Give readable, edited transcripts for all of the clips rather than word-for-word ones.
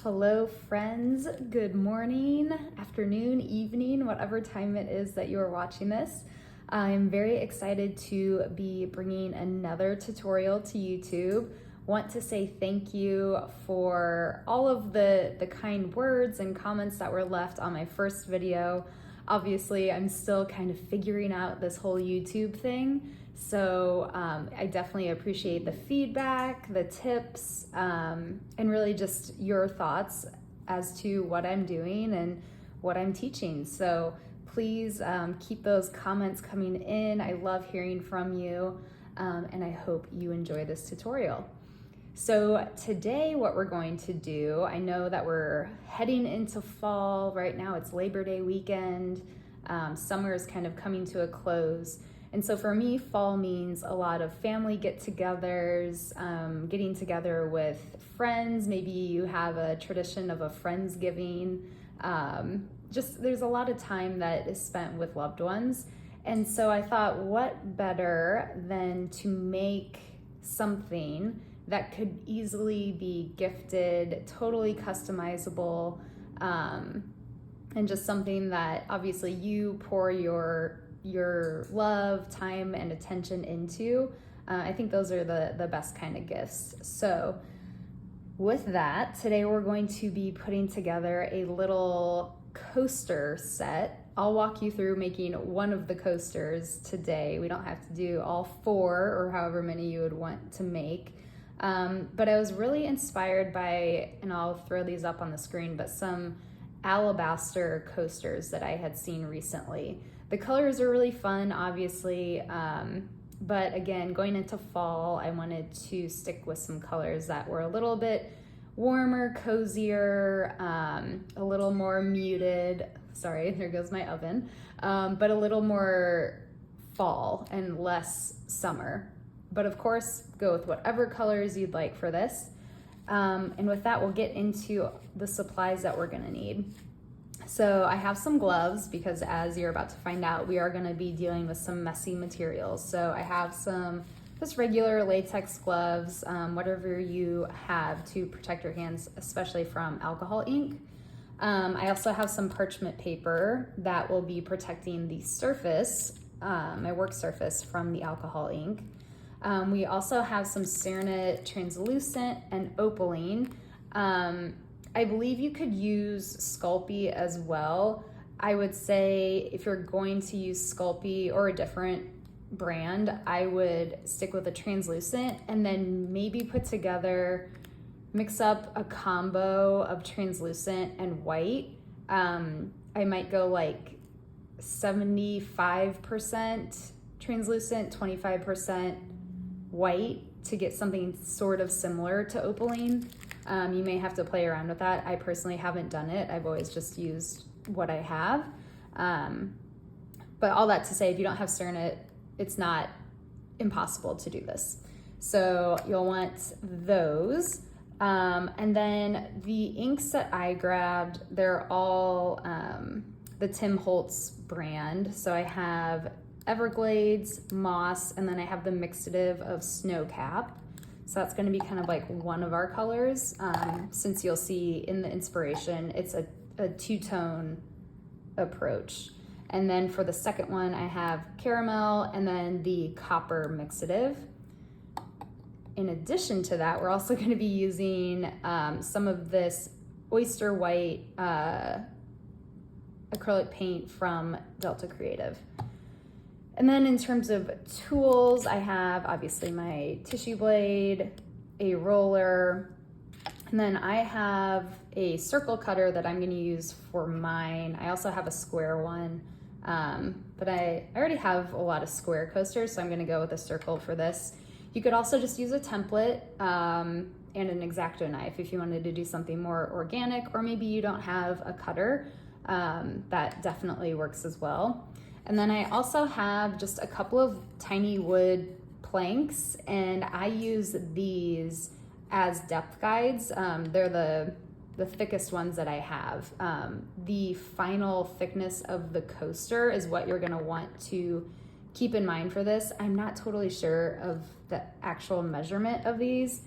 Hello friends, good morning, afternoon, evening, whatever time it is that you are watching this. I'm very excited to be bringing another tutorial to YouTube. Want to say thank you for all of the kind words and comments that were left on my first video. Obviously, I'm still kind of figuring out this whole YouTube thing. So I definitely appreciate the feedback, the tips, and really just your thoughts as to what I'm doing and what I'm teaching. So please keep those comments coming in. I love hearing from you, and I hope you enjoy this tutorial. So today what we're going to do, I know that we're heading into fall. Right now it's Labor Day weekend. Summer is kind of coming to a close. And so for me, fall means a lot of family get-togethers, getting together with friends. Maybe you have a tradition of a Friendsgiving. Just there's a lot of time that is spent with loved ones. And so I thought, what better than to make something that could easily be gifted, totally customizable, and just something that obviously you pour your love, time, and attention into. I think those are the best kind of gifts. So with that, today we're going to be putting together a little coaster set. I'll walk you through making one of the coasters today. We don't have to do all four or however many you would want to make. But I was really inspired by, and I'll throw these up on the screen, but some alabaster coasters that I had seen recently. The colors are really fun, obviously, but again, going into fall, I wanted to stick with some colors that were a little bit warmer, cozier, a little more muted. Sorry, there goes my oven, but a little more fall and less summer. But of course, go with whatever colors you'd like for this. And with that, we'll get into the supplies that we're gonna need. So I have some gloves because, as you're about to find out, we are gonna be dealing with some messy materials. So I have some just regular latex gloves, whatever you have to protect your hands, especially from alcohol ink. I also have some parchment paper that will be protecting the surface, my work surface, from the alcohol ink. We also have some Cernit Translucent and Opaline. I believe you could use Sculpey as well. I would say if you're going to use Sculpey or a different brand, I would stick with a translucent and then maybe put together, mix up a combo of translucent and white. I might go like 75% translucent, 25% white to get something sort of similar to Opaline. You may have to play around with that. I personally haven't done it. I've always just used what I have. But all that to say, if you don't have Cernit, it's not impossible to do this. So you'll want those. And then the inks that I grabbed, they're all the Tim Holtz brand. So I have Everglades, Moss, and then I have the mixative of Snowcap. So that's going to be kind of like one of our colors. Since you'll see in the inspiration, it's a two-tone approach. And then for the second one, I have caramel and then the copper mixative. In addition to that, we're also going to be using some of this oyster white acrylic paint from Delta Creative. And then in terms of tools, I have obviously my tissue blade, a roller, and then I have a circle cutter that I'm gonna use for mine. I also have a square one, but I already have a lot of square coasters, so I'm gonna go with a circle for this. You could also just use a template and an X-Acto knife if you wanted to do something more organic, or maybe you don't have a cutter. That definitely works as well. And then I also have just a couple of tiny wood planks, and I use these as depth guides. They're the thickest ones that I have. The final thickness of the coaster is what you're gonna want to keep in mind for this. I'm not totally sure of the actual measurement of these,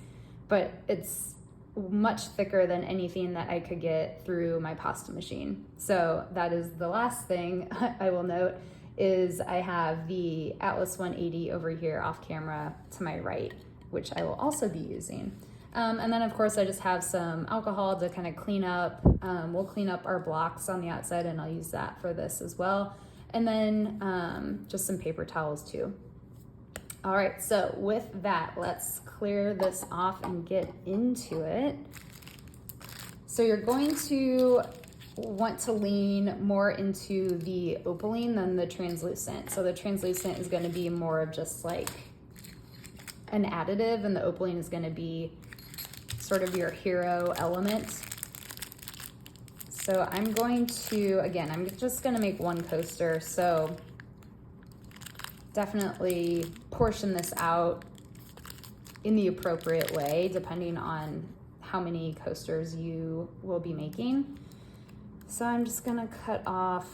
but it's much thicker than anything that I could get through my pasta machine. So that is the last thing I will note, is I have the Atlas 180 over here off camera to my right, which I will also be using. And then of course I just have some alcohol to kind of clean up. We'll clean up our blocks on the outside, and I'll use that for this as well. And then just some paper towels too. All right, so with that, let's clear this off and get into it. So you're going to want to lean more into the Opaline than the translucent. So the translucent is going to be more of just like an additive, and the Opaline is going to be sort of your hero element. So I'm going to, again, I'm just going to make one coaster. So definitely portion this out in the appropriate way, depending on how many coasters you will be making. So I'm just gonna cut off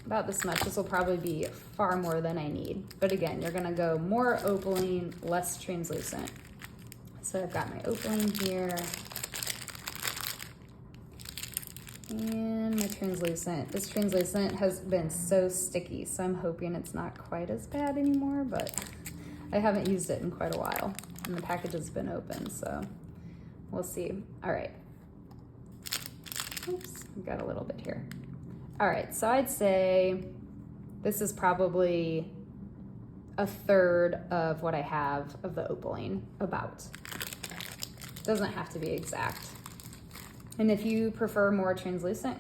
about this much. This will probably be far more than I need. But again, you're gonna go more Opaline, less translucent. So I've got my Opaline here. And my translucent. This translucent has been so sticky, so I'm hoping it's not quite as bad anymore, but I haven't used it in quite a while, and the package has been open, so we'll see. All right. Oops, I've got a little bit here. All right, so I'd say this is probably a third of what I have of the Opaline, about. Doesn't have to be exact. And if you prefer more translucent,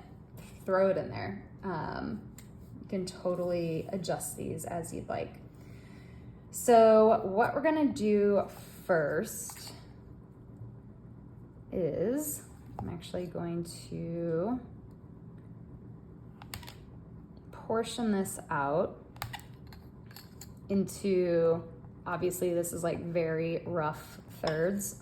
throw it in there. You can totally adjust these as you'd like. So what we're gonna do first is, I'm actually going to portion this out into, obviously this is like very rough thirds.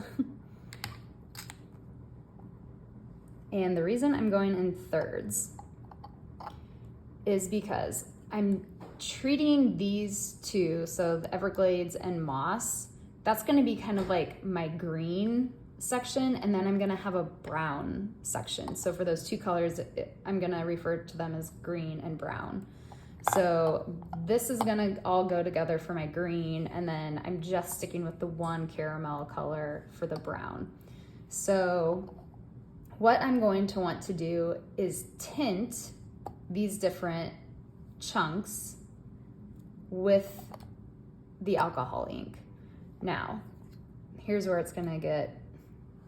And the reason I'm going in thirds is because I'm treating these two, so the Everglades and moss, that's gonna be kind of like my green section, and then I'm gonna have a brown section. So for those two colors, I'm gonna refer to them as green and brown. So this is gonna all go together for my green, and then I'm just sticking with the one caramel color for the brown. So what I'm going to want to do is tint these different chunks with the alcohol ink. Now, here's where it's gonna get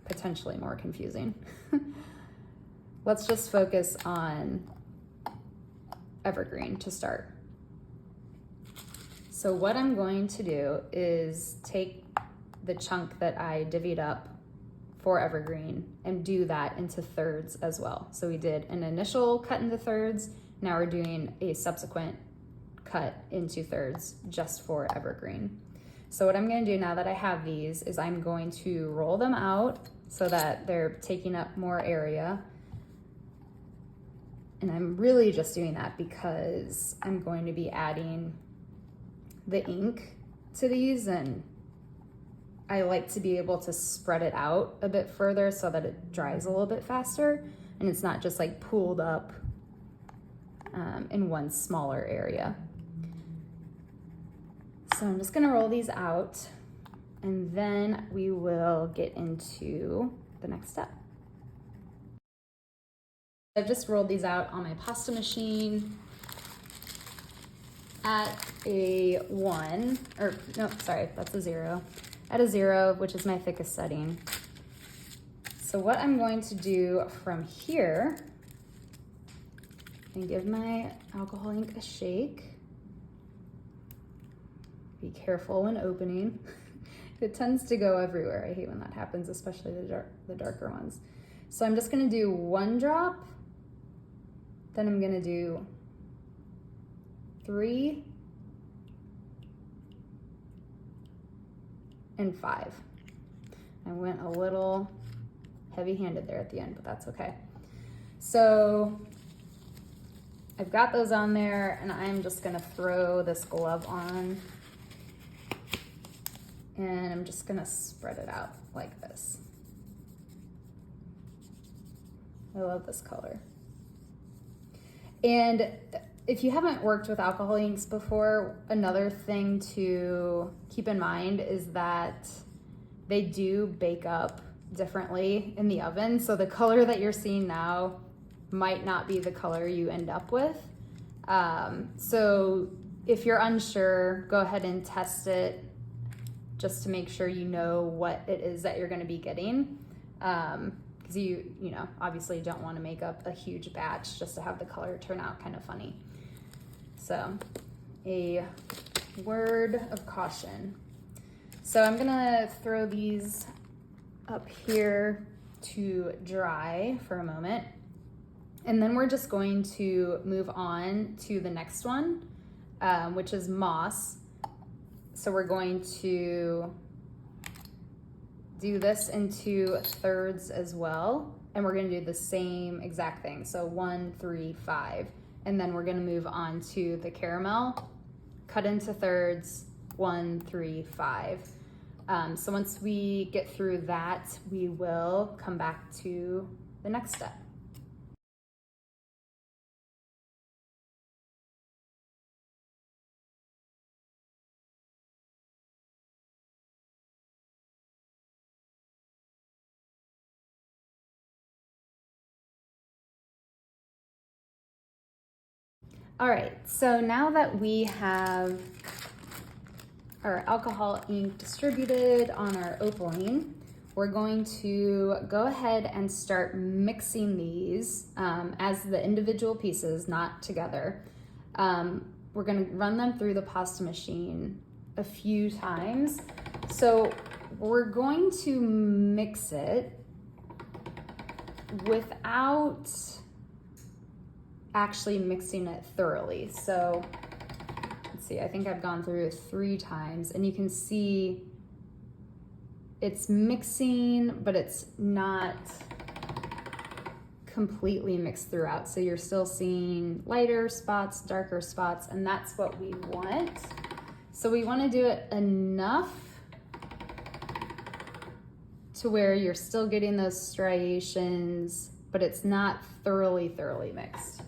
potentially more confusing. Let's just focus on evergreen to start. So what I'm going to do is take the chunk that I divvied up for evergreen and do that into thirds as well. So we did an initial cut into thirds, now we're doing a subsequent cut into thirds just for evergreen. So what I'm gonna do now that I have these is I'm going to roll them out so that they're taking up more area. And I'm really just doing that because I'm going to be adding the ink to these, and I like to be able to spread it out a bit further so that it dries a little bit faster and it's not just like pooled up in one smaller area. So I'm just gonna roll these out, and then we will get into the next step. I've just rolled these out on my pasta machine at a 1, or no, sorry, that's a 0. At a 0, which is my thickest setting. So what I'm going to do from here, and give my alcohol ink a shake. Be careful when opening. It tends to go everywhere. I hate when that happens, especially the darker ones. So I'm just gonna do 1 drop, then I'm gonna do 3, and 5. I went a little heavy-handed there at the end, but that's okay. So I've got those on there, and I'm just gonna throw this glove on, and I'm just gonna spread it out like this. I love this color. And if you haven't worked with alcohol inks before, another thing to keep in mind is that they do bake up differently in the oven. So the color that you're seeing now might not be the color you end up with. So if you're unsure, go ahead and test it just to make sure you know what it is that you're going to be getting. Because you know, obviously don't want to make up a huge batch just to have the color turn out kind of funny. So a word of caution. So I'm gonna throw these up here to dry for a moment. And then we're just going to move on to the next one, which is moss. So we're going to do this into thirds as well. And we're gonna do the same exact thing. So 1, 3, 5. And then we're gonna move on to the caramel, cut into thirds, 1, 3, 5. So once we get through that, we will come back to the next step. All right, so now that we have our alcohol ink distributed on our opaline, we're going to go ahead and start mixing these as the individual pieces, not together. We're gonna run them through the pasta machine a few times. So we're going to mix it without actually mixing it thoroughly. So let's see, I think I've gone through it 3 times, and you can see it's mixing, but it's not completely mixed throughout. So you're still seeing lighter spots, darker spots, and that's what we want. So we want to do it enough to where you're still getting those striations, but it's not thoroughly mixed.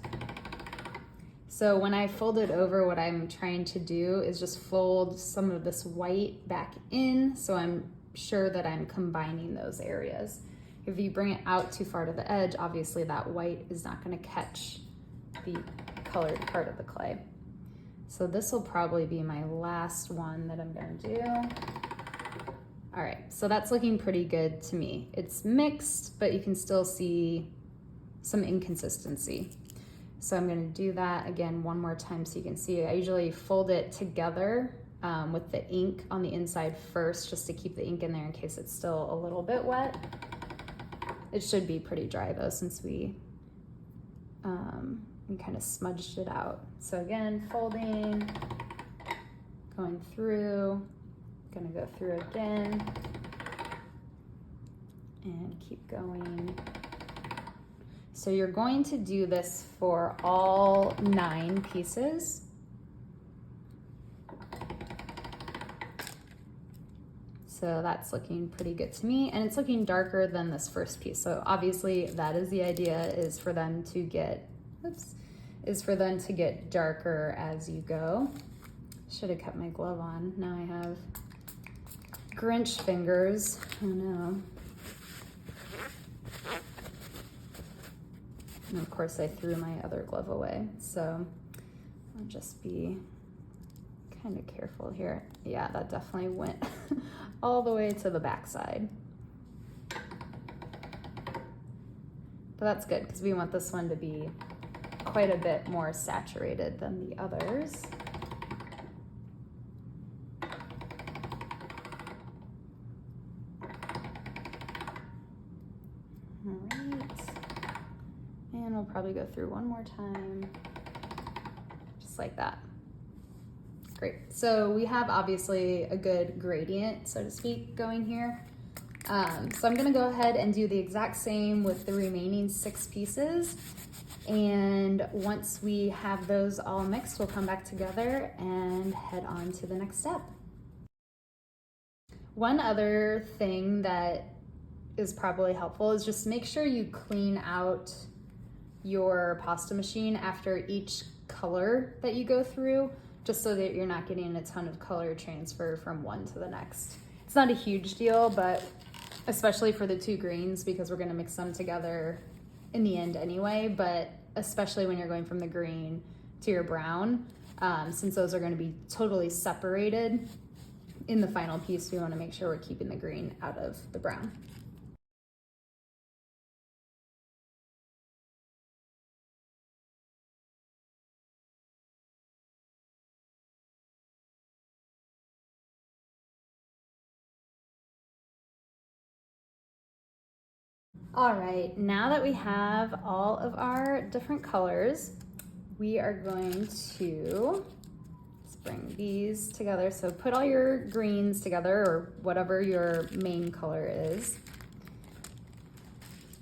So when I fold it over, what I'm trying to do is just fold some of this white back in, so I'm sure that I'm combining those areas. If you bring it out too far to the edge, obviously that white is not going to catch the colored part of the clay. So this will probably be my last one that I'm going to do. All right, so that's looking pretty good to me. It's mixed, but you can still see some inconsistency. So I'm going to do that again one more time so you can see. I usually fold it together with the ink on the inside first, just to keep the ink in there in case it's still a little bit wet. It should be pretty dry though, since we kind of smudged it out. So again, folding, going through, gonna go through again, and keep going. So you're going to do this for all 9 pieces. So that's looking pretty good to me, and it's looking darker than this first piece. So obviously that is the idea, is for them to get, darker as you go. Should have kept my glove on. Now I have Grinch fingers. Oh no. And of course I threw my other glove away. So I'll just be kind of careful here. Yeah, that definitely went all the way to the back side. But that's good, because we want this one to be quite a bit more saturated than the others. All right. And we'll probably go through one more time, just like that. Great. So we have obviously a good gradient, so to speak, going here. So I'm going to go ahead and do the exact same with the remaining 6 pieces. And once we have those all mixed, we'll come back together and head on to the next step. One other thing that is probably helpful is just make sure you clean out your pasta machine after each color that you go through, just so that you're not getting a ton of color transfer from one to the next. It's not a huge deal, but especially for the two greens, because we're gonna mix them together in the end anyway, but especially when you're going from the green to your brown, since those are gonna be totally separated in the final piece, we wanna make sure we're keeping the green out of the brown. All right, now that we have all of our different colors, we are going to bring these together. So put all your greens together, or whatever your main color is.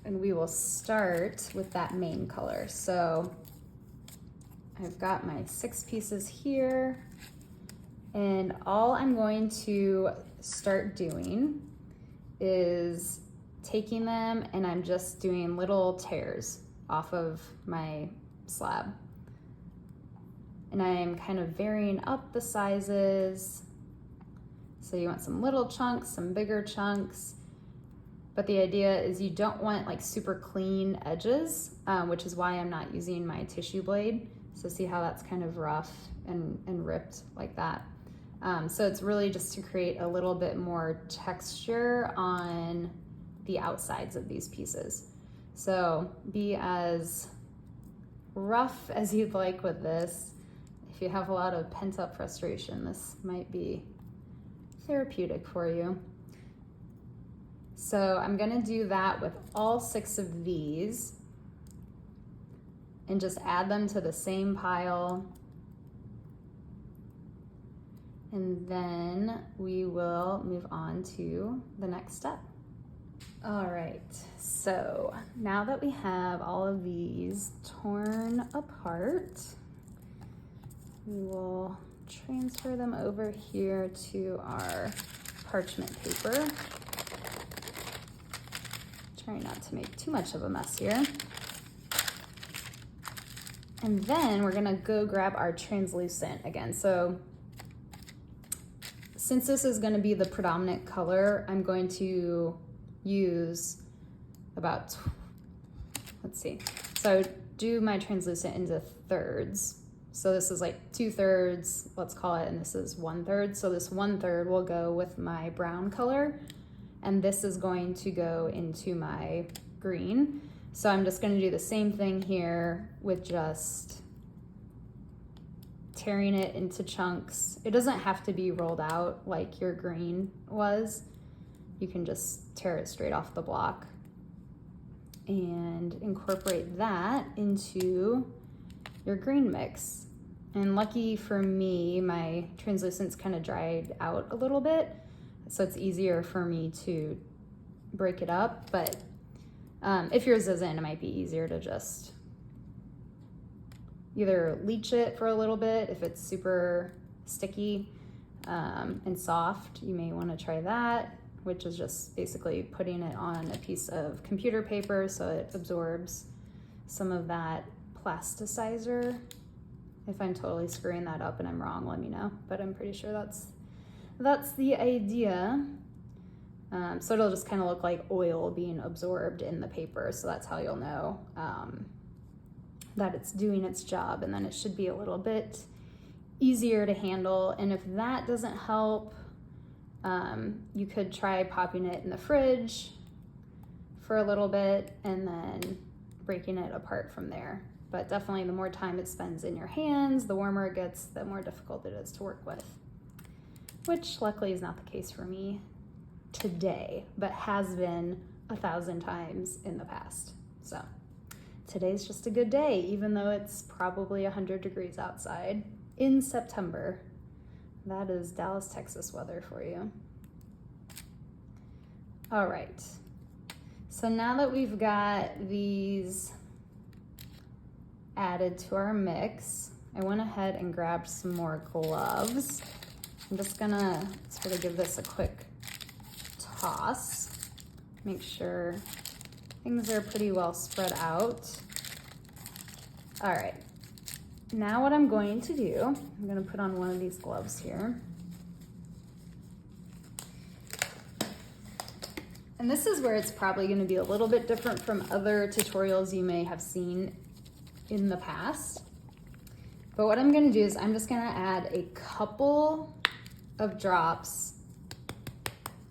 And we will start with that main color. So I've got my 6 pieces here, and all I'm going to start doing is taking them, and I'm just doing little tears off of my slab. And I'm kind of varying up the sizes. So you want some little chunks, some bigger chunks. But the idea is you don't want like super clean edges, which is why I'm not using my tissue blade. So see how that's kind of rough and ripped like that. So it's really just to create a little bit more texture on the outsides of these pieces. So be as rough as you'd like with this. If you have a lot of pent-up frustration, this might be therapeutic for you. So I'm gonna do that with all 6 of these and just add them to the same pile. And then we will move on to the next step. All right, so now that we have all of these torn apart, we will transfer them over here to our parchment paper. Try not to make too much of a mess here. And then we're gonna go grab our translucent again. So since this is gonna be the predominant color, I'm going to use about, let's see. So I do my translucent into thirds. So this is like 2/3, let's call it, and this is 1/3. So this 1/3 will go with my brown color, and this is going to go into my green. So I'm just gonna do the same thing here with just tearing it into chunks. It doesn't have to be rolled out like your green was. You can just tear it straight off the block and incorporate that into your green mix. And lucky for me, my translucent's kind of dried out a little bit, so it's easier for me to break it up. But if yours isn't, it might be easier to just either leach it for a little bit. If it's super sticky and soft, you may want to try that, which is just basically putting it on a piece of computer paper so it absorbs some of that plasticizer. If I'm totally screwing that up and I'm wrong, let me know, but I'm pretty sure that's the idea. So it'll just kind of look like oil being absorbed in the paper, so that's how you'll know that it's doing its job, and then it should be a little bit easier to handle. And if that doesn't help, you could try popping it in the fridge for a little bit and then breaking it apart from there. But definitely the more time it spends in your hands, the warmer it gets, the more difficult it is to work with, which luckily is not the case for me today, but has been 1,000 times in the past. So today's just a good day, even though it's probably 100 degrees outside in September. That is Dallas, Texas weather for you. All right, so now that we've got these added to our mix, I went ahead and grabbed some more gloves. I'm just gonna sort of give this a quick toss Make sure things are pretty well spread out. All right, now what I'm going to do, I'm gonna put on one of these gloves here. And this is where it's probably gonna be a little bit different from other tutorials you may have seen in the past. But what I'm gonna do is I'm just gonna add a couple of drops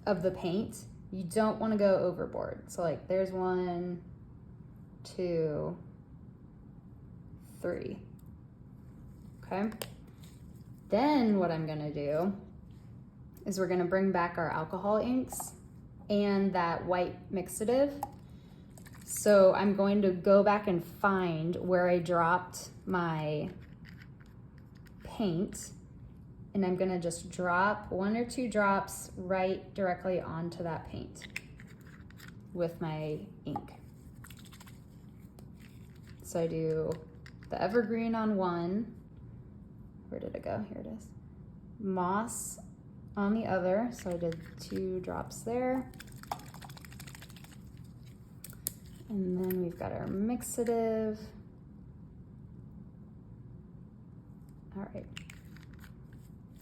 of the paint. You don't wanna go overboard. So like there's 1, 2, 3, okay? Then what I'm gonna do is we're gonna bring back our alcohol inks and that white mixative. So I'm going to go back and find where I dropped my paint, and I'm gonna just drop 1 or 2 drops right directly onto that paint with my ink. So I do the evergreen on 1. Where did it go? Here it is. Moss on the other, so I did 2 drops there. And then we've got our mixative. All right.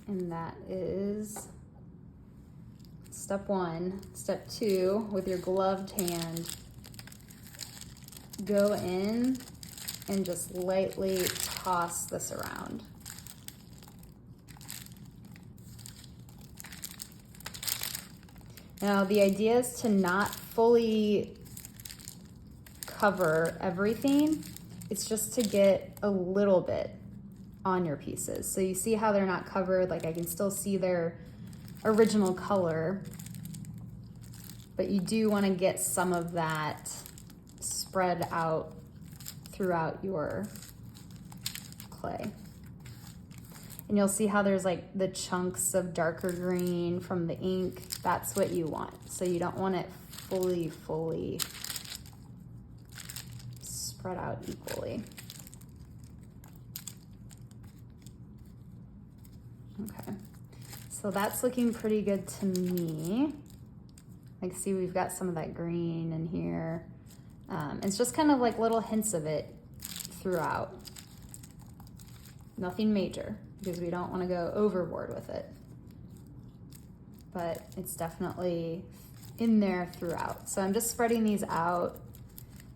And that is step 1. Step 2, with your gloved hand, go in and just lightly toss this around. Now, the idea is to not fully cover everything. It's just to get a little bit on your pieces. So you see how they're not covered, like I can still see their original color, but you do want to get some of that spread out throughout your clay. And you'll see how there's like the chunks of darker green from the ink. That's what you want. So you don't want it fully spread out equally. Okay, so that's looking pretty good to me. Like, see, we've got some of that green in here. It's just kind of like little hints of it throughout. Nothing major, because we don't want to go overboard with it. But it's definitely in there throughout. So I'm just spreading these out,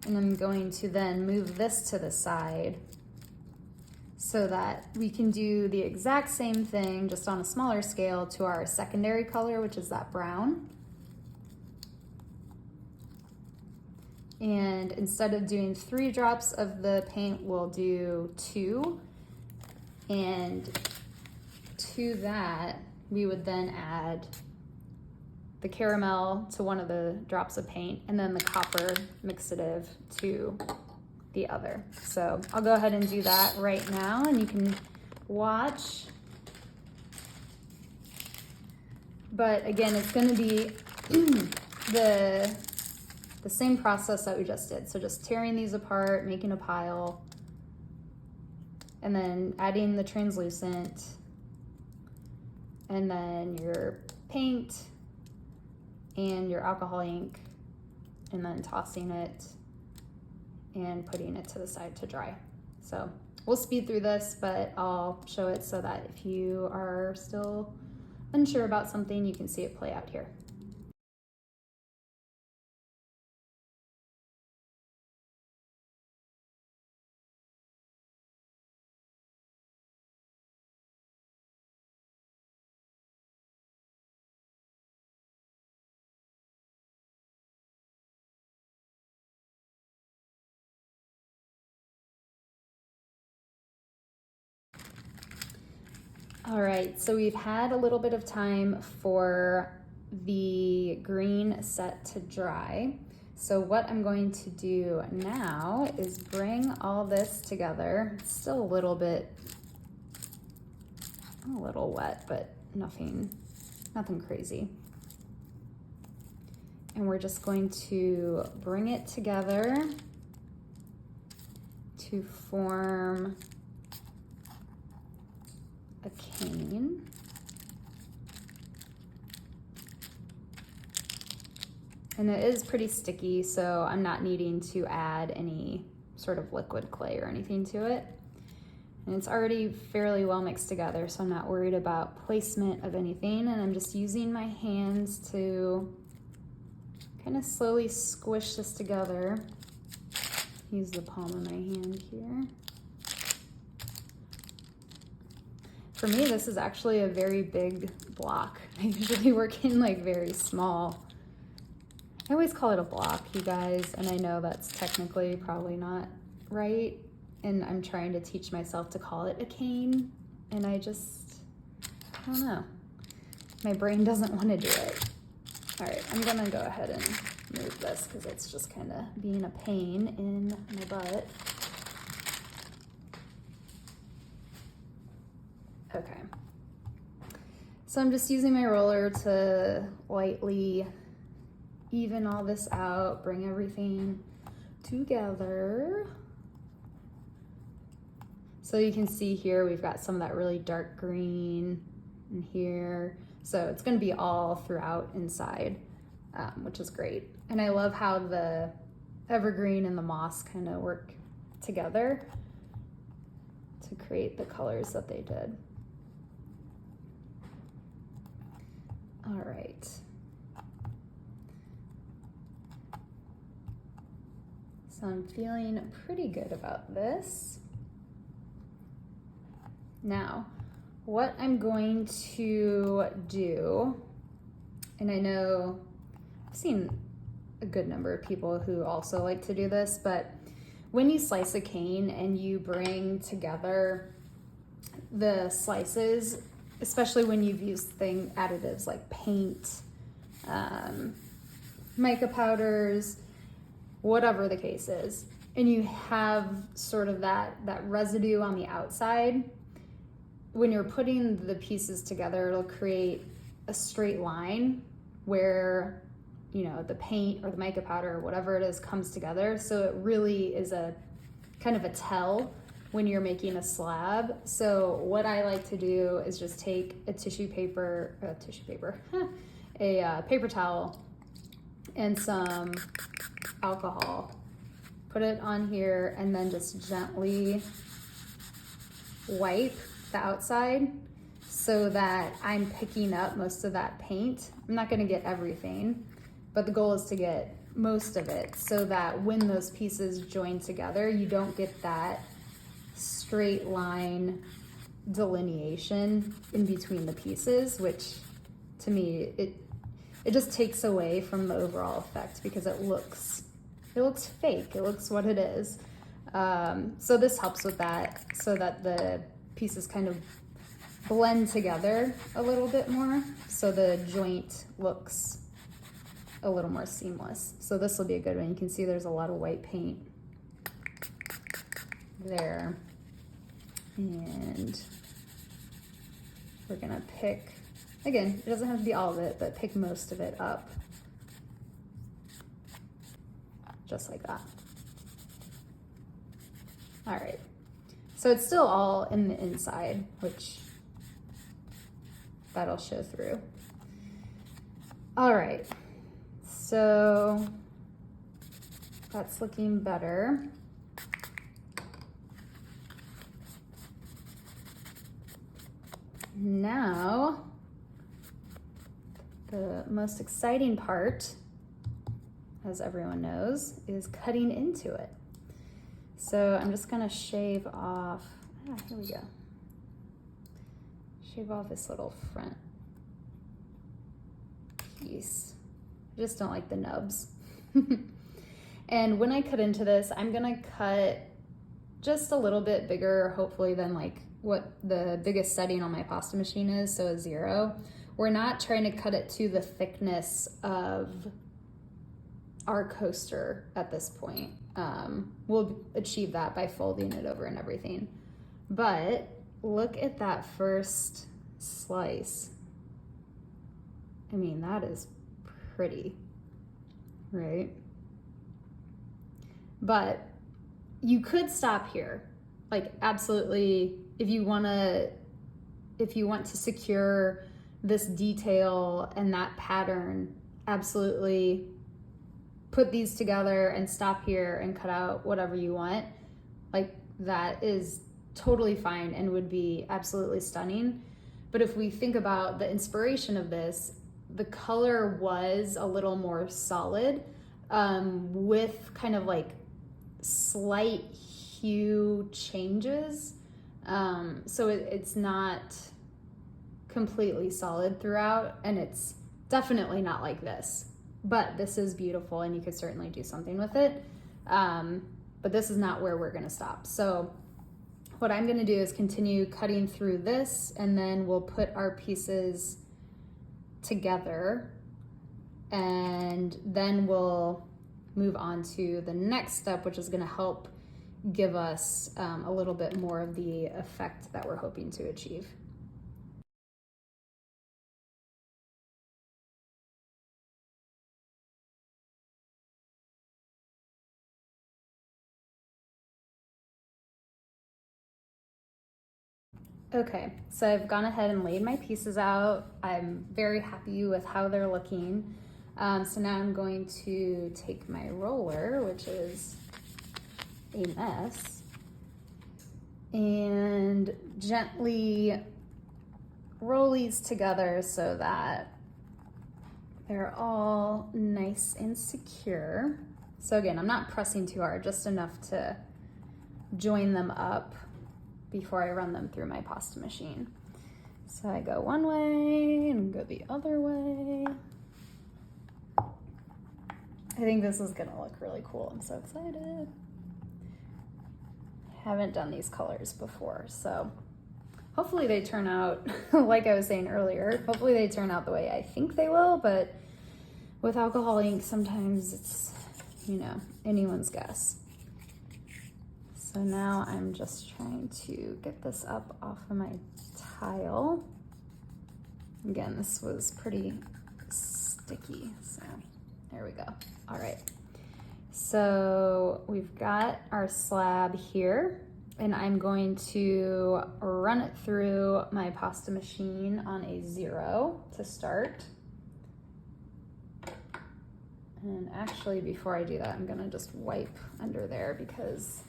and I'm going to then move this to the side so that we can do the exact same thing, just on a smaller scale, to our secondary color, which is that brown. And instead of doing 3 drops of the paint, we'll do 2. And to that, we would then add the caramel to one of the drops of paint, and then the copper mixative to the other. So I'll go ahead and do that right now, and you can watch. But again, it's going to be the same process that we just did. So just tearing these apart, making a pile, and then adding the translucent, and then your paint and your alcohol ink, and then tossing it and putting it to the side to dry. So we'll speed through this, but I'll show it so that if you are still unsure about something, you can see it play out here. All right, so we've had a little bit of time for the green set to dry. So what I'm going to do now is bring all this together. It's still a little wet, but nothing crazy. And we're just going to bring it together to form a cane. And it is pretty sticky, so I'm not needing to add any sort of liquid clay or anything to it. And it's already fairly well mixed together, so I'm not worried about placement of anything. And I'm just using my hands to kind of slowly squish this together. Use the palm of my hand here. For me, this is actually a very big block. I usually work in like very small. I always call it a block, you guys, and I know that's technically probably not right. And I'm trying to teach myself to call it a cane, and I don't know. My brain doesn't want to do it. All right, I'm gonna go ahead and move this because it's just kind of being a pain in my butt. Okay. So I'm just using my roller to lightly even all this out, bring everything together. So you can see here, we've got some of that really dark green in here. So it's gonna be all throughout inside, which is great. And I love how the evergreen and the moss kind of work together to create the colors that they did. All right. So I'm feeling pretty good about this. Now, what I'm going to do, and I know I've seen a good number of people who also like to do this, but when you slice a cane and you bring together the slices, especially when you've used additives like paint, mica powders, whatever the case is, and you have sort of that residue on the outside, when you're putting the pieces together, it'll create a straight line where, you know, the paint or the mica powder or whatever it is comes together. So it really is a kind of a tell when you're making a slab. So what I like to do is just take a paper towel and some alcohol, put it on here, and then just gently wipe the outside so that I'm picking up most of that paint. I'm not gonna get everything, but the goal is to get most of it so that when those pieces join together, you don't get that straight line delineation in between the pieces, which to me, it just takes away from the overall effect because it looks fake. It looks what it is. So this helps with that so that the pieces kind of blend together a little bit more so the joint looks a little more seamless. So this will be a good one. You can see there's a lot of white paint there. And we're gonna pick, again, it doesn't have to be all of it, but pick most of it up. Just like that. All right, so it's still all in the inside, which that'll show through. All right, so that's looking better. Now, the most exciting part, as everyone knows, is cutting into it. So I'm just gonna shave off, here we go. Shave off this little front piece. I just don't like the nubs. And when I cut into this, I'm gonna cut just a little bit bigger, hopefully, than like what the biggest setting on my pasta machine is, so a 0. We're not trying to cut it to the thickness of our coaster at this point. We'll achieve that by folding it over and everything. But look at that first slice. I mean, that is pretty, right? But you could stop here. Like, absolutely, if you want to secure this detail and that pattern, absolutely put these together and stop here and cut out whatever you want, like that is totally fine and would be absolutely stunning. But if we think about the inspiration of this, the color was a little more solid, with kind of like slight hue changes. So it's not completely solid throughout, and it's definitely not like this, but this is beautiful and you could certainly do something with it. But this is not where we're gonna stop. So what I'm gonna do is continue cutting through this, and then we'll put our pieces together, and then we'll move on to the next step, which is gonna help give us a little bit more of the effect that we're hoping to achieve. Okay, so I've gone ahead and laid my pieces out. I'm very happy with how they're looking. So now I'm going to take my roller, which is a mess, and gently roll these together so that they're all nice and secure. So again, I'm not pressing too hard, just enough to join them up before I run them through my pasta machine. So I go one way and go the other way. I think this is gonna look really cool. I'm so excited. I haven't done these colors before, so hopefully they turn out, like I was saying earlier, hopefully they turn out the way I think they will, but with alcohol ink, sometimes it's, you know, anyone's guess. So now I'm just trying to get this up off of my tile. Again, this was pretty sticky, so there we go. All right, so we've got our slab here, and I'm going to run it through my pasta machine on a 0 to start. And actually, before I do that, I'm gonna just wipe under there because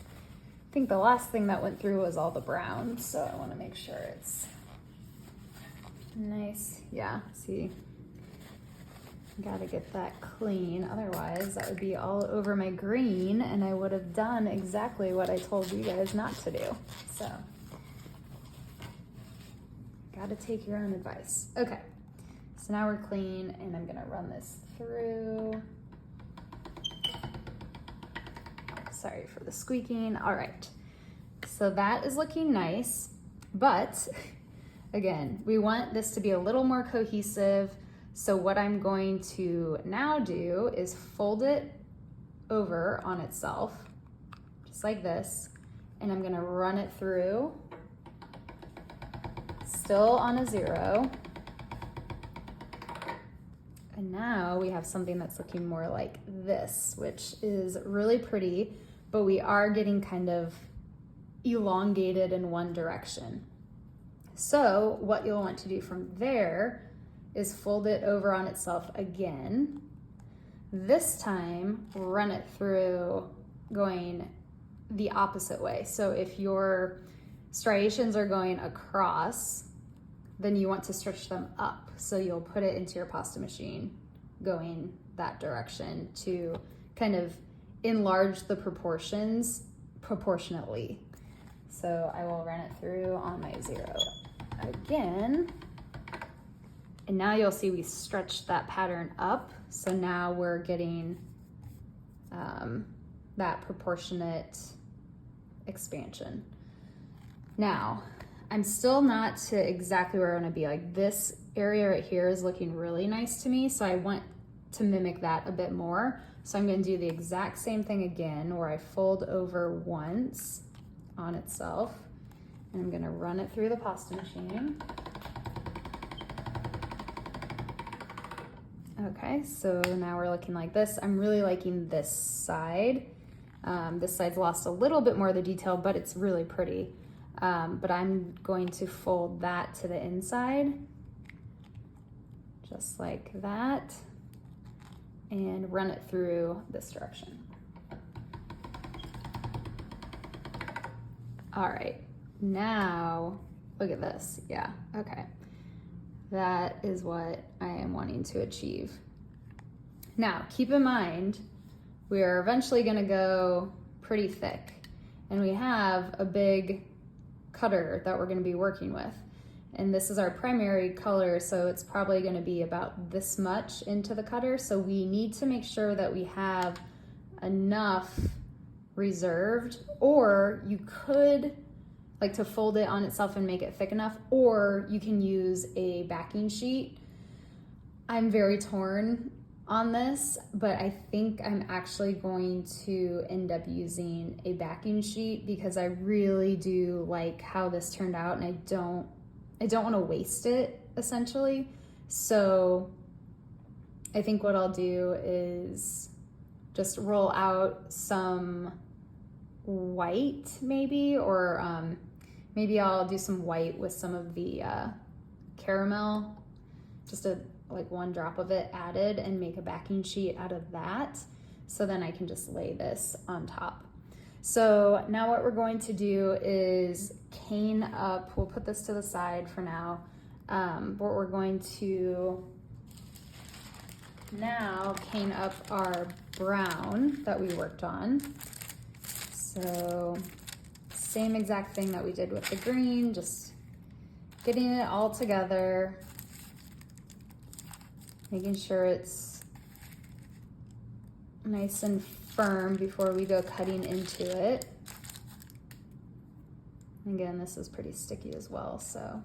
I think the last thing that went through was all the brown, so I wanna make sure it's nice. Yeah, see, gotta get that clean, otherwise that would be all over my green and I would have done exactly what I told you guys not to do. So, gotta take your own advice. Okay, so now we're clean and I'm gonna run this through. Sorry for the squeaking. All right, so that is looking nice, but again, we want this to be a little more cohesive. So what I'm going to now do is fold it over on itself, just like this, and I'm gonna run it through, still on a 0. And now we have something that's looking more like this, which is really pretty, but we are getting kind of elongated in one direction. So what you'll want to do from there is fold it over on itself again. This time, run it through going the opposite way. So if your striations are going across, then you want to stretch them up. So you'll put it into your pasta machine going that direction to kind of enlarge the proportions proportionately. So I will run it through on my 0 again. And now you'll see we stretched that pattern up. So now we're getting that proportionate expansion. Now, I'm still not to exactly where I want to be. Like this area right here is looking really nice to me. So I want to mimic that a bit more. So I'm going to do the exact same thing again, where I fold over once on itself, and I'm going to run it through the pasta machine. Okay, so now we're looking like this. I'm really liking this side. This side's lost a little bit more of the detail, but it's really pretty. But I'm going to fold that to the inside, just like that. and run it through this direction. All right, now look at this. Yeah, okay. That is what I am wanting to achieve. Now, keep in mind, we are eventually gonna go pretty thick, and we have a big cutter that we're gonna be working with. And this is our primary color, so it's probably gonna be about this much into the cutter. So we need to make sure that we have enough reserved, or you could like to fold it on itself and make it thick enough, or you can use a backing sheet. I'm very torn on this, but I think I'm actually going to end up using a backing sheet because I really do like how this turned out, and I don't want to waste it essentially. So I think what I'll do is just roll out some white maybe, or maybe I'll do some white with some of the caramel, just like 1 drop of it added, and make a backing sheet out of that. So then I can just lay this on top. So now what we're going to do is cane up, we'll put this to the side for now, but we're going to now cane up our brown that we worked on. So same exact thing that we did with the green, just getting it all together, making sure it's nice and firm before we go cutting into it. Again, this is pretty sticky as well, so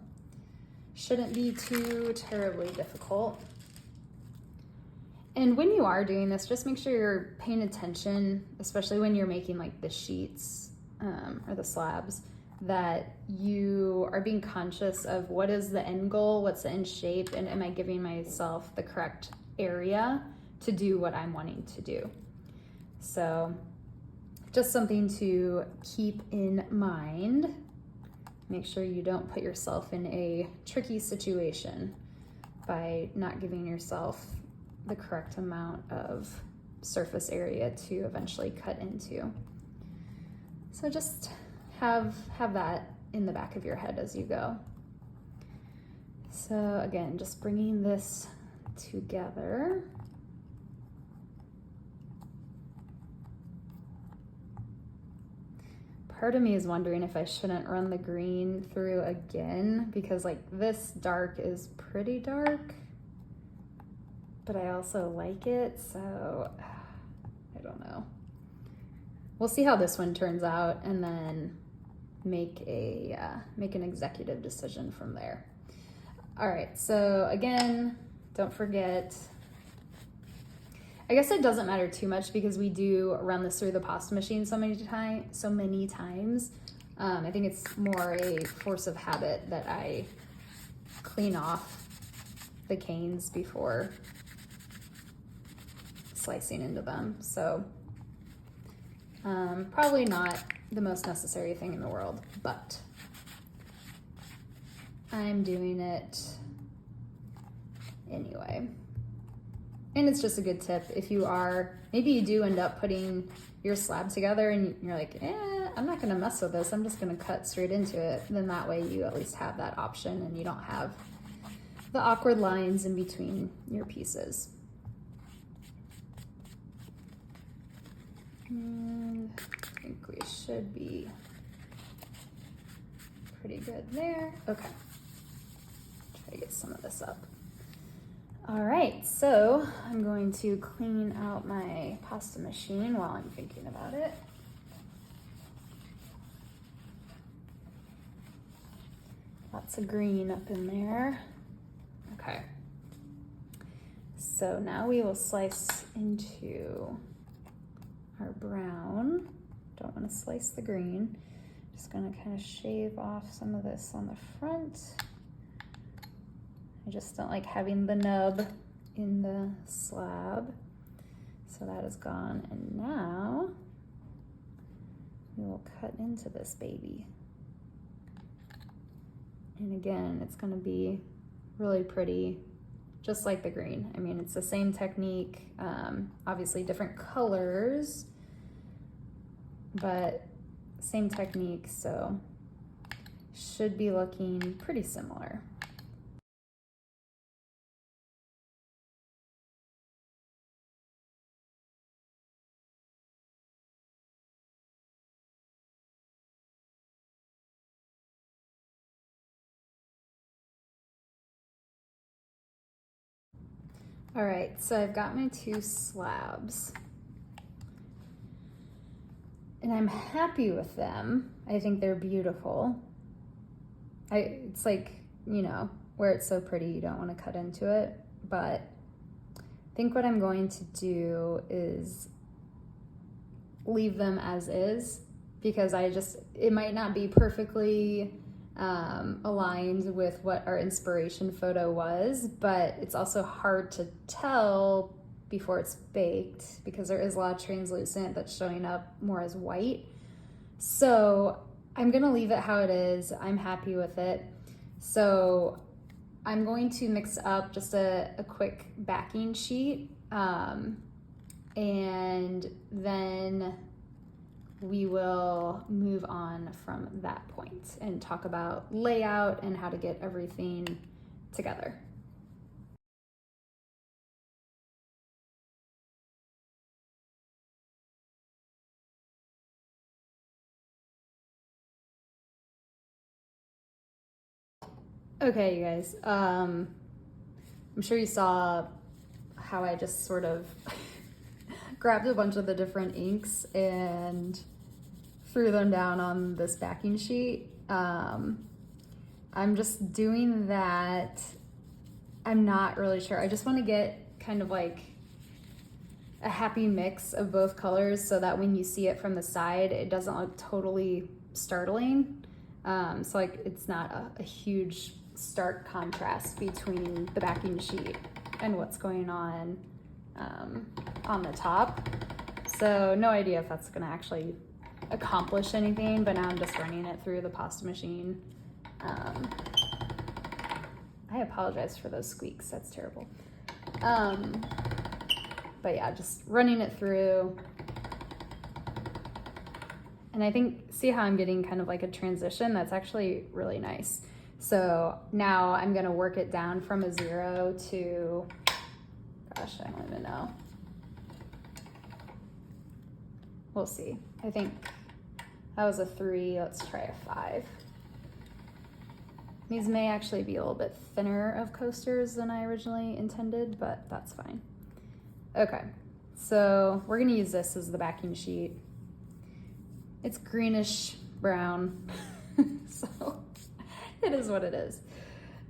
shouldn't be too terribly difficult. And when you are doing this, just make sure you're paying attention, especially when you're making like the sheets or the slabs, that you are being conscious of what is the end goal, what's the end shape, and am I giving myself the correct area to do what I'm wanting to do. So just something to keep in mind. Make sure you don't put yourself in a tricky situation by not giving yourself the correct amount of surface area to eventually cut into. So just have that in the back of your head as you go. So again, just bringing this together. Part of me is wondering if I shouldn't run the green through again, because like this dark is pretty dark, but I also like it, so I don't know. We'll see how this one turns out, and then make an executive decision from there. All right, so again, don't forget, I guess it doesn't matter too much because we do run this through the pasta machine so many times. I think it's more a force of habit that I clean off the canes before slicing into them. So probably not the most necessary thing in the world, but I'm doing it anyway. And it's just a good tip if you are, maybe you do end up putting your slab together and you're like, I'm not gonna mess with this, I'm just gonna cut straight into it. Then that way you at least have that option and you don't have the awkward lines in between your pieces. And I think we should be pretty good there. Okay, try to get some of this up. All right, so I'm going to clean out my pasta machine while I'm thinking about it. Lots of green up in there. Okay, so now we will slice into our brown. Don't want to slice the green. Just gonna kind of shave off some of this on the front. I just don't like having the nub in the slab. So that is gone. And now we will cut into this baby. And again, it's gonna be really pretty just like the green. I mean, it's the same technique, obviously different colors, but same technique, so should be looking pretty similar. All right, so I've got my 2 slabs and I'm happy with them. I think they're beautiful. It's like, you know, where it's so pretty, you don't want to cut into it, but I think what I'm going to do is leave them as is, because it might not be perfectly aligned with what our inspiration photo was, but it's also hard to tell before it's baked because there is a lot of translucent that's showing up more as white. So I'm gonna leave it how it is. I'm happy with it. So I'm going to mix up just a quick backing sheet, and then we will move on from that point and talk about layout and how to get everything together. Okay, you guys, I'm sure you saw how I just sort of grabbed a bunch of the different inks and threw them down on this backing sheet. I'm just doing that. I'm not really sure. I just want to get kind of like a happy mix of both colors so that when you see it from the side, it doesn't look totally startling. So like it's not a huge stark contrast between the backing sheet and what's going on the top. So no idea if that's gonna actually accomplish anything, but now I'm just running it through the pasta machine. I apologize for those squeaks, that's terrible. But yeah, just running it through. And I think, see how I'm getting kind of like a transition? That's actually really nice. So now I'm gonna work it down from a 0 to, gosh, I don't even know. We'll see. I think that was a 3, let's try a 5. These may actually be a little bit thinner of coasters than I originally intended, but that's fine. Okay, so we're gonna use this as the backing sheet. It's greenish brown, so it is what it is.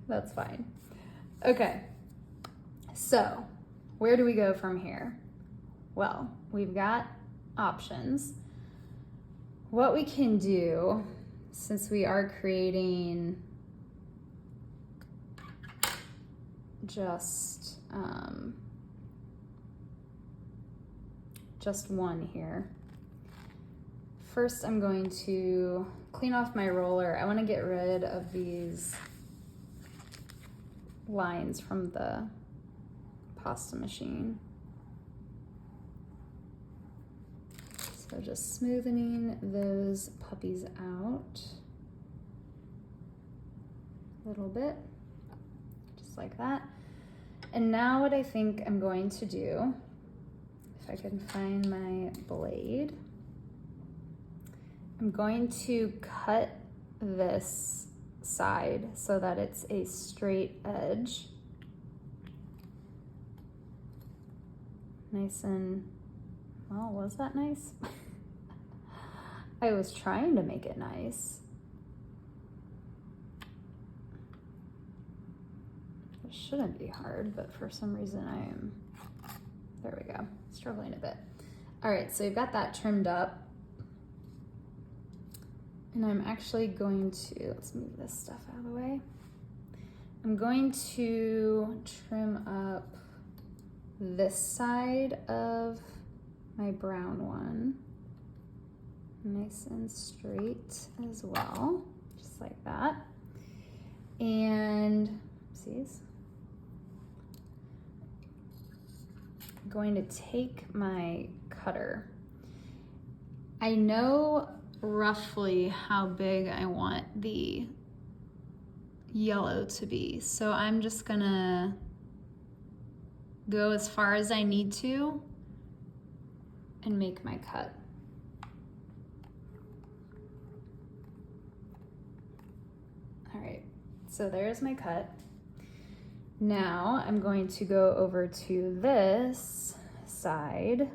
That's fine. Okay, so where do we go from here? Well, we've got options. What we can do, since we are creating just one here. First, I'm going to clean off my roller. I want to get rid of these lines from the pasta machine. So just smoothing those puppies out a little bit, just like that. And now what I think I'm going to do, if I can find my blade, I'm going to cut this side so that it's a straight edge. Nice and, well, was that nice? I was trying to make it nice. It shouldn't be hard, but for some reason I am, there we go, struggling a bit. All right, so we've got that trimmed up. And I'm actually going to, let's move this stuff out of the way. I'm going to trim up this side of my brown one, nice and straight as well, just like that. And, oopsies, going to take my cutter. I know roughly how big I want the yellow to be, so I'm just gonna go as far as I need to and make my cut. All right, so there's my cut. Now I'm going to go over to this side.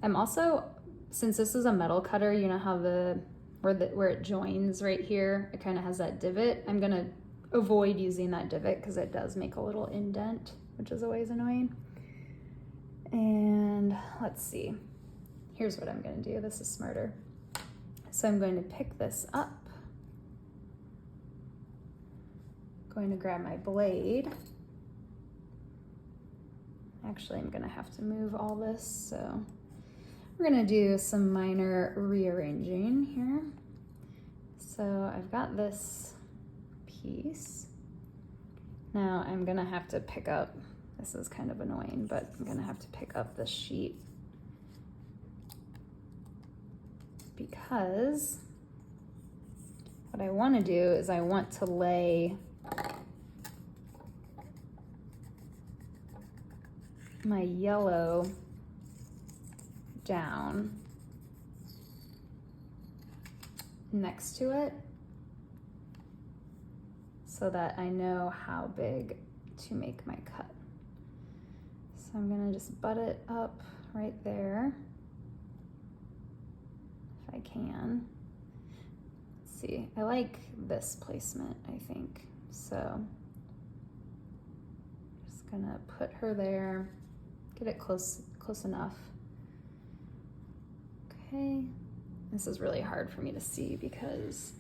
I'm also, since this is a metal cutter, you know how where it joins right here, it kind of has that divot. I'm gonna avoid using that divot because it does make a little indent, which is always annoying. And let's see, here's what I'm gonna do. This is smarter. So I'm going to pick this up. Going to grab my blade. Actually, I'm gonna have to move all this, so we're gonna do some minor rearranging here. So I've got this piece. Now I'm gonna have to pick up, this is kind of annoying, but I'm gonna have to pick up this sheet because what I wanna do is I want to lay my yellow down next to it so that I know how big to make my cut. So I'm gonna just butt it up right there if I can. Let's see, I like this placement, I think. So just gonna put her there, get it close enough. Okay, this is really hard for me to see because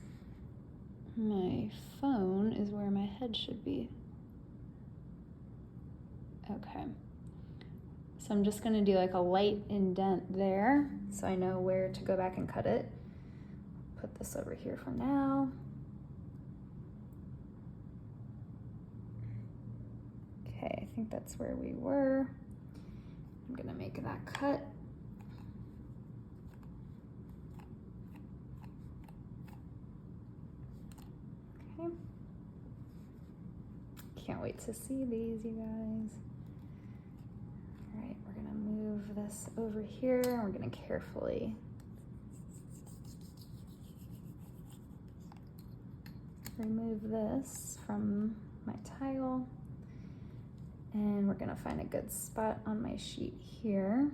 my phone is where my head should be. Okay, so I'm just gonna do like a light indent there so I know where to go back and cut it. Put this over here for now. Okay, I think that's where we were. I'm gonna make that cut. Okay. Can't wait to see these, you guys. All right, we're gonna move this over here. We're gonna carefully remove this from my tile. And we're gonna find a good spot on my sheet here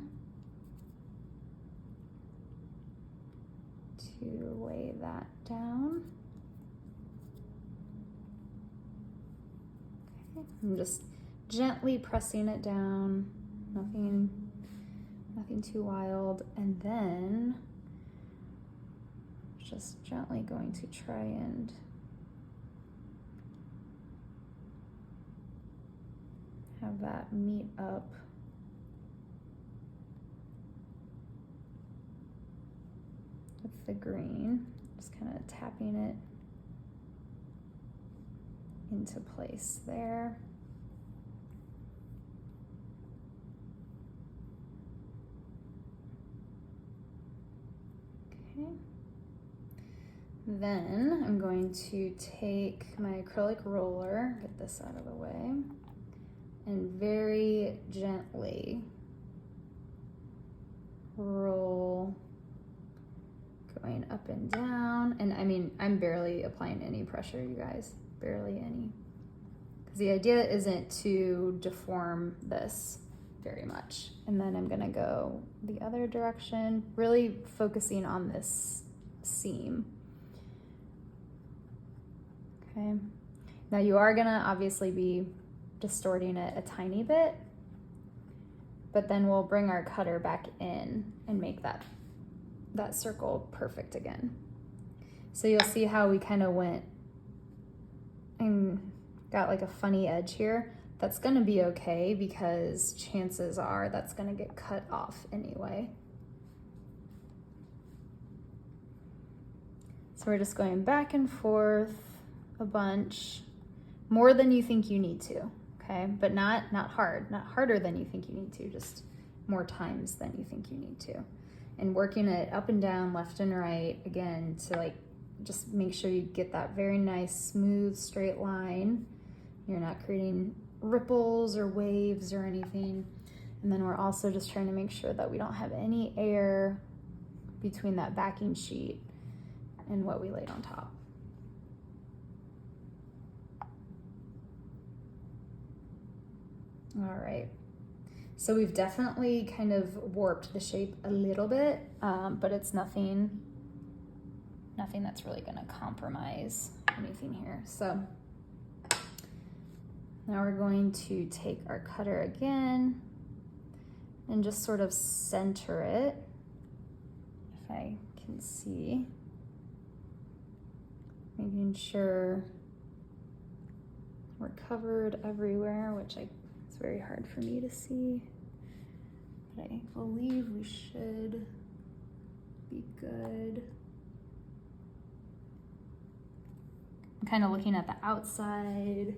to lay that down. Okay, I'm just gently pressing it down, nothing too wild, and then just gently going to try and have that meet up with the green, just kind of tapping it into place there. Okay. Then I'm going to take my acrylic roller, get this out of the way, and very gently roll, going up and down. And I mean, I'm barely applying any pressure, you guys, barely any. Because the idea isn't to deform this very much. And then I'm gonna go the other direction, really focusing on this seam. Okay, now you are gonna obviously be distorting it a tiny bit, but then we'll bring our cutter back in and make that circle perfect again. So you'll see how we kind of went and got like a funny edge here. That's gonna be okay because chances are that's gonna get cut off anyway. So we're just going back and forth a bunch, more than you think you need to, okay? But not hard, not harder than you think you need to, just more times than you think you need to. And working it up and down, left and right, again, to like, just make sure you get that very nice, smooth, straight line. You're not creating ripples or waves or anything. And then we're also just trying to make sure that we don't have any air between that backing sheet and what we laid on top. All right. So we've definitely kind of warped the shape a little bit, but it's nothing that's really gonna compromise anything here. So now we're going to take our cutter again and just sort of center it, if I can see. Making sure we're covered everywhere, which it's very hard for me to see, but I believe we should be good. I'm kind of looking at the outside.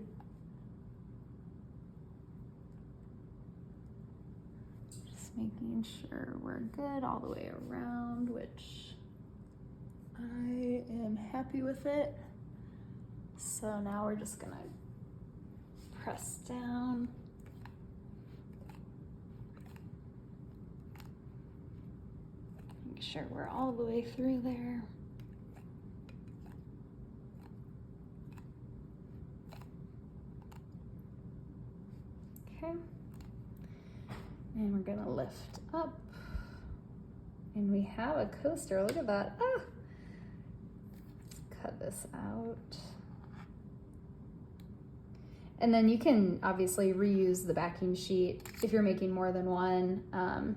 Just making sure we're good all the way around, which I am happy with it. So now we're just gonna press down. Make sure we're all the way through there. Okay. And we're gonna lift up. And we have a coaster, look at that. Ah! Let's cut this out. And then you can obviously reuse the backing sheet if you're making more than one.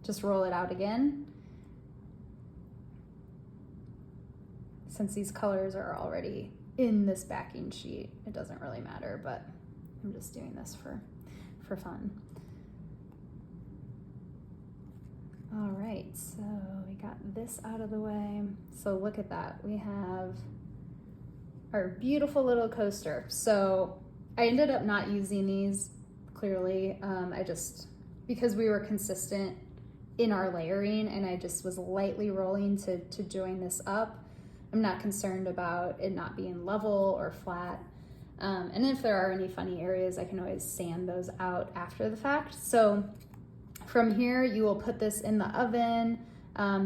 Just roll it out again. Since these colors are already in this backing sheet, it doesn't really matter, but I'm just doing this for fun. All right, so we got this out of the way. So look at that, we have our beautiful little coaster. So I ended up not using these, clearly. Because we were consistent in our layering and I just was lightly rolling to join this up. I'm not concerned about it not being level or flat. And if there are any funny areas, I can always sand those out after the fact. So from here, you will put this in the oven,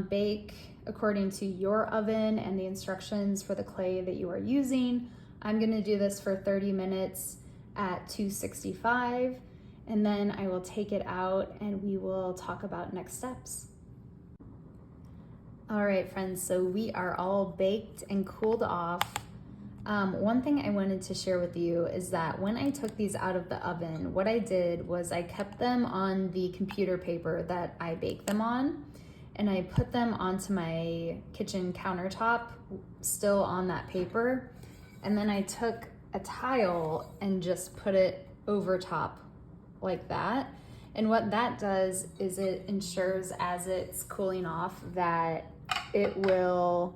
bake according to your oven and the instructions for the clay that you are using. I'm gonna do this for 30 minutes at 265, and then I will take it out and we will talk about next steps. All right, friends, so we are all baked and cooled off. One thing I wanted to share with you is that when I took these out of the oven, what I did was I kept them on the computer paper that I baked them on, and I put them onto my kitchen countertop, still on that paper. And then I took a tile and just put it over top like that. And what that does is it ensures as it's cooling off that it will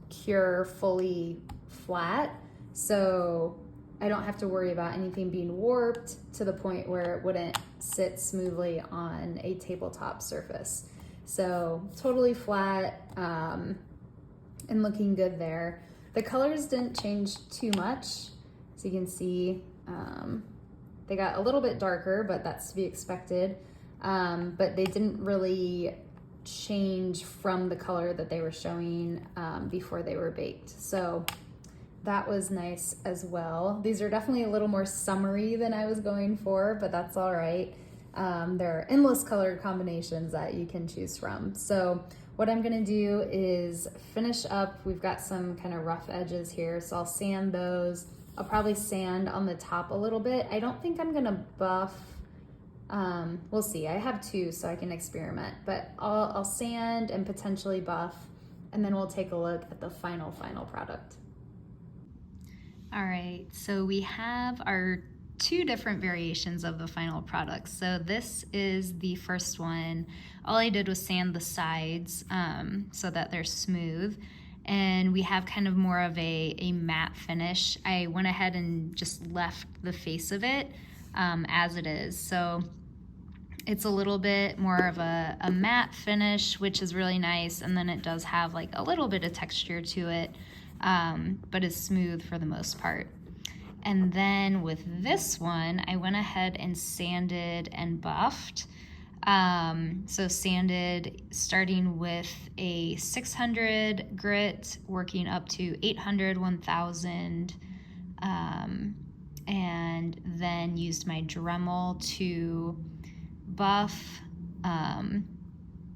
cure fully flat. So I don't have to worry about anything being warped to the point where it wouldn't sit smoothly on a tabletop surface. So totally flat and looking good there. The colors didn't change too much. So you can see they got a little bit darker, but that's to be expected. But they didn't really change from the color that they were showing before they were baked. So that was nice as well. These are definitely a little more summery than I was going for, but that's all right. There are endless color combinations that you can choose from. So what I'm gonna do is finish up. We've got some kind of rough edges here, so I'll sand those. I'll probably sand on the top a little bit. I don't think I'm gonna buff. We'll see, I have two so I can experiment, but I'll sand and potentially buff, and then we'll take a look at the final product. All right, so we have our two different variations of the final product. So this is the first one. All I did was sand the sides so that they're smooth. and we have kind of more of a matte finish. I went ahead and just left the face of it as it is. So it's a little bit more of a matte finish, which is really nice. And then it does have like a little bit of texture to it, but it's smooth for the most part. And then with this one, I went ahead and sanded and buffed. So sanded starting with a 600 grit, working up to 800, 1000, and then used my Dremel to buff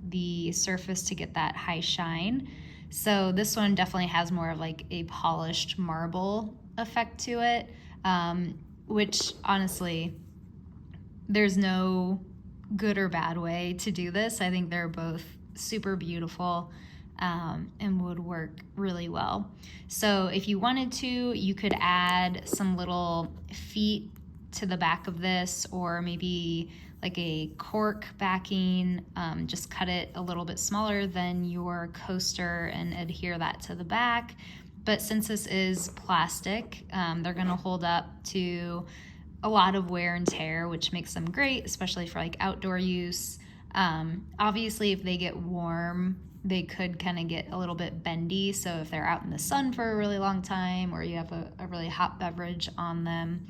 the surface to get that high shine. So this one definitely has more of like a polished marble effect to it, which honestly, there's no good or bad way to do this. I think they're both super beautiful and would work really well. So if you wanted to, you could add some little feet to the back of this, or maybe like a cork backing, just cut it a little bit smaller than your coaster and adhere that to the back. But since this is plastic, they're gonna hold up to a lot of wear and tear, which makes them great, especially for like outdoor use. Obviously, if they get warm, they could kind of get a little bit bendy. So if they're out in the sun for a really long time, or you have a really hot beverage on them,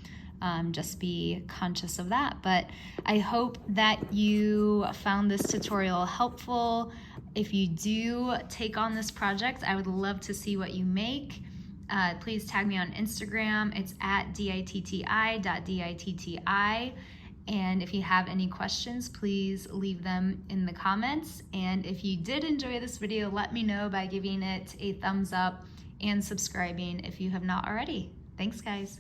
just be conscious of that. But I hope that you found this tutorial helpful. If you do take on this project, I would love to see what you make. Please tag me on Instagram. It's at ditti.ditti. And if you have any questions, please leave them in the comments. And if you did enjoy this video, let me know by giving it a thumbs up and subscribing if you have not already. Thanks, guys.